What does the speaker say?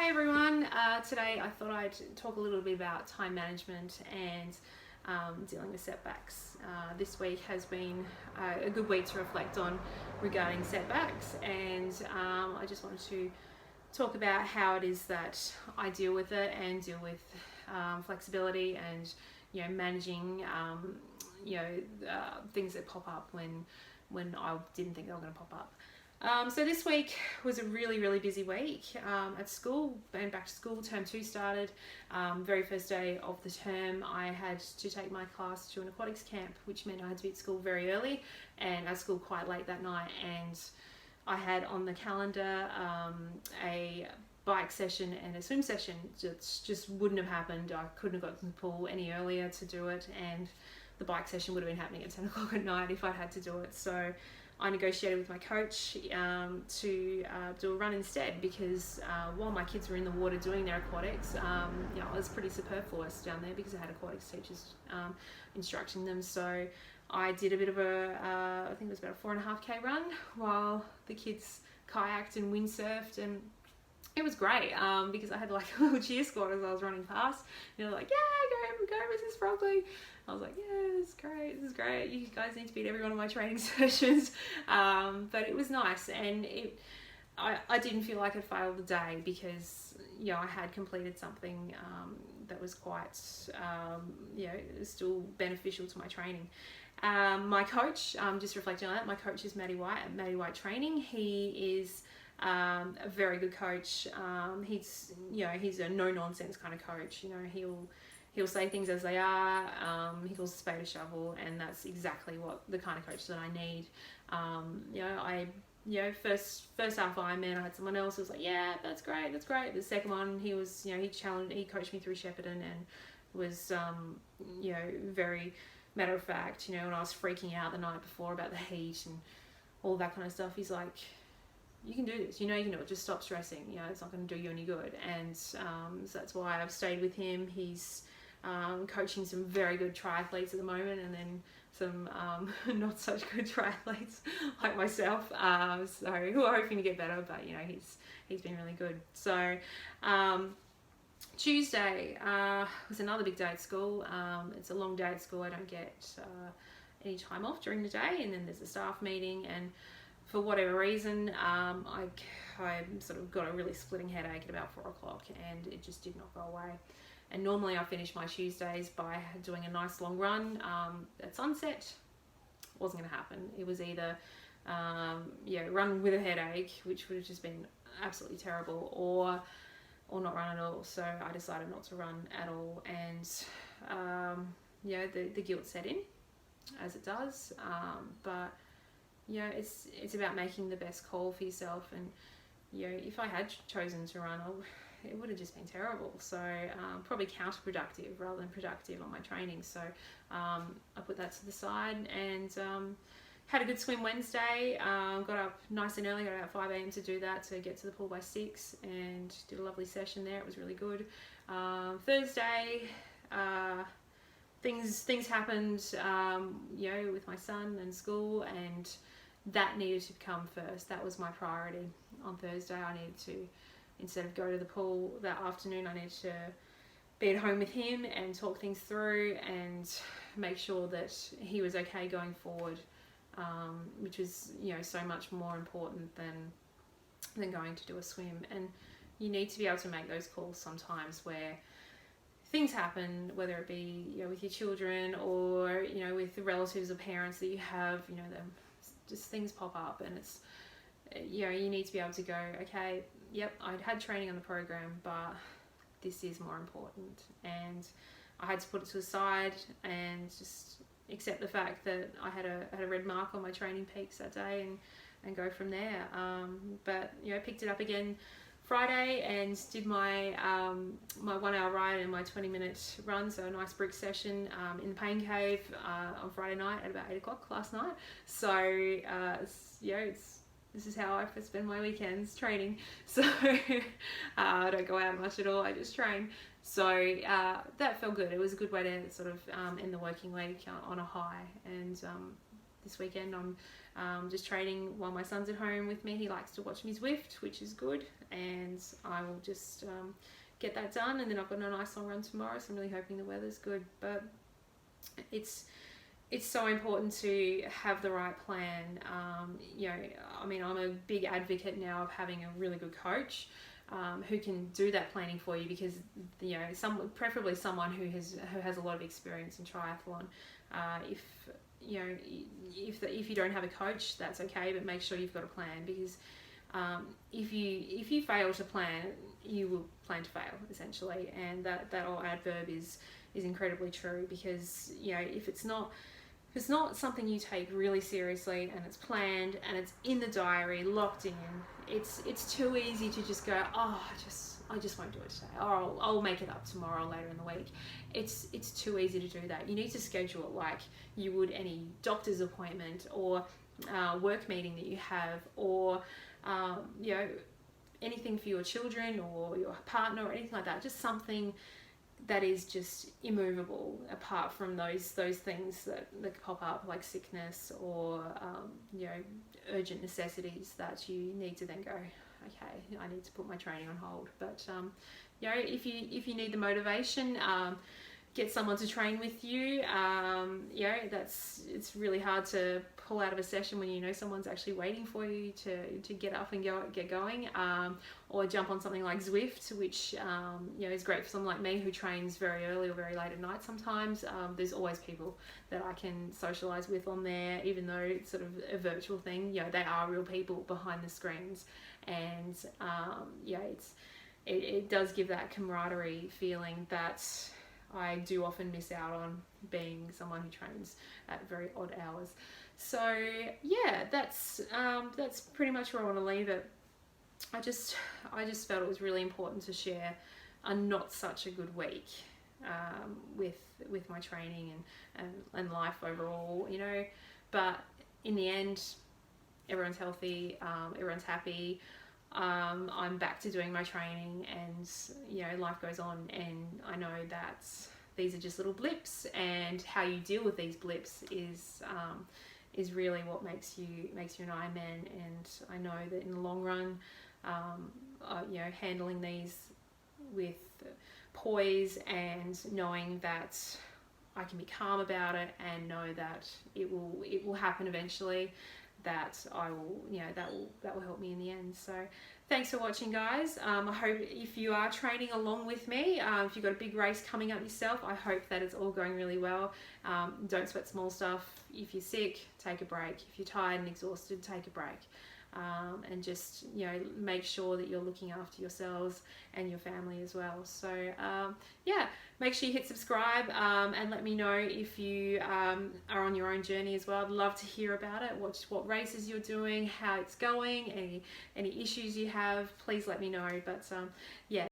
Hi everyone, today I thought I'd talk a little bit about time management and dealing with setbacks. This week has been a good week to reflect on regarding setbacks, and I just wanted to talk about how it is that I deal with it and deal with flexibility and managing things that pop up when I didn't think they were going to pop up. So this week was a really busy week at school. Went back to school, term 2 started. Very first day of the term I had to take my class to an aquatics camp, which meant I had to be at school very early and at school quite late that night, and I had on the calendar a bike session and a swim session. Just wouldn't have happened. I couldn't have got to the pool any earlier to do it, and the bike session would have been happening at 10 o'clock at night if I'd had to do it. So I negotiated with my coach to do a run instead, because while my kids were in the water doing their aquatics, it was pretty superfluous down there because I had aquatics teachers instructing them. So I did a bit of I think it was about a 4.5k run while the kids kayaked and windsurfed, and it was great because I had like a little cheer squad as I was running past. They're like, yeah, go Mrs. Frogley. I was like, yeah, this is great. You guys need to be at every one of my training sessions. But it was nice, and I didn't feel like I failed the day because I had completed something that was quite still beneficial to my training. My coach, just reflecting on that, my coach is Matty White at Matty White Training. He is a very good coach. He's a no nonsense kind of coach. He'll say things as they are. He calls a spade a shovel, and that's exactly what the kind of coach that I need. First half Ironman, I had someone else who was like, yeah, that's great. The second one, he coached me through Shepparton and was very matter of fact. When I was freaking out the night before about the heat and all that kind of stuff, he's like, you can do this, you can do it, just stop stressing, it's not going to do you any good. And so that's why I've stayed with him. He's coaching some very good triathletes at the moment, and then some not such good triathletes like myself, so who are hoping to get better, but he's been really good. So Tuesday was another big day at school. It's a long day at school. I don't get any time off during the day, and then there's a staff meeting, and for whatever reason, I sort of got a really splitting headache at about 4 o'clock, and it just did not go away. And normally I finish my Tuesdays by doing a nice long run at sunset. Wasn't going to happen. It was either run with a headache, which would have just been absolutely terrible, or not run at all. So I decided not to run at all, and the guilt set in, as it does. But it's about making the best call for yourself, and if I had chosen to run, it would have just been terrible. So probably counterproductive rather than productive on my training. So I put that to the side, and had a good swim Wednesday. Got up nice and early, got about 5 a.m. to do that, to get to the pool by 6, and did a lovely session there. It was really good. Thursday, things happened with my son and school, and that needed to come first. That was my priority. On Thursday I needed to, instead of go to the pool that afternoon, I needed to be at home with him and talk things through and make sure that he was okay going forward, which was so much more important than going to do a swim. And you need to be able to make those calls sometimes where things happen, whether it be with your children or with the relatives or parents that you have, just things pop up, and it's you need to be able to go, okay, yep, I'd had training on the program, but this is more important. And I had to put it to the side and just accept the fact that I had a red mark on my training peaks that day, and go from there. But picked it up again Friday and did my 1 hour ride and my 20-minute run, so a nice brick session in the pain cave on Friday night at about 8 o'clock last night. So this is how I spend my weekends, training. So I don't go out much at all, I just train. So that felt good. It was a good way to sort of end the working week on a high. And this weekend I'm just training while my son's at home with me. He likes to watch me Zwift, which is good, and I will just get that done, and then I've got a nice long run tomorrow, so I'm really hoping the weather's good. But it's so important to have the right plan. You know, I mean, I'm a big advocate now of having a really good coach who can do that planning for you, because you know, preferably someone who has a lot of experience in triathlon. If you know, if you don't have a coach, that's okay, but make sure you've got a plan, because if you fail to plan, you will plan to fail, essentially. And that old adverb is incredibly true, because you know, if it's not something you take really seriously and it's planned and it's in the diary, locked in, it's too easy to just go, oh, I just won't do it today, or I'll make it up tomorrow, later in the week. It's too easy to do that. You need to schedule it like you would any doctor's appointment or work meeting that you have, or you know, anything for your children or your partner or anything like that. Just something that is just immovable, apart from those things that pop up, like sickness or you know, urgent necessities that you need to then go, okay, I need to put my training on hold. But you know, if you need the motivation, get someone to train with you. You know, it's really hard to pull out of a session when you know someone's actually waiting for you to get up and get going, or jump on something like Zwift, which you know, is great for someone like me who trains very early or very late at night sometimes. There's always people that I can socialize with on there, even though it's sort of a virtual thing. You know, they are real people behind the screens, and yeah, it does give that camaraderie feeling that I do often miss out on, being someone who trains at very odd hours. So yeah, that's pretty much where I want to leave it. I just felt it was really important to share a not such a good week with my training and life overall, you know. But in the end, everyone's healthy, everyone's happy. I'm back to doing my training, and you know, life goes on, and I know that these are just little blips, and how you deal with these blips is really what makes you an Ironman. And I know that in the long run, you know, handling these with poise and knowing that I can be calm about it and know that it will happen eventually, that I will, you know, that will help me in the end. So thanks for watching, guys. I hope if you are training along with me, if you've got a big race coming up yourself, I hope that it's all going really well. Don't sweat small stuff. If you're sick, take a break. If you're tired and exhausted, take a break. And just, you know, make sure that you're looking after yourselves and your family as well. So yeah, make sure you hit subscribe, and let me know if you are on your own journey as well. I'd love to hear about it, what races you're doing, how it's going, any issues you have, please let me know. But yeah.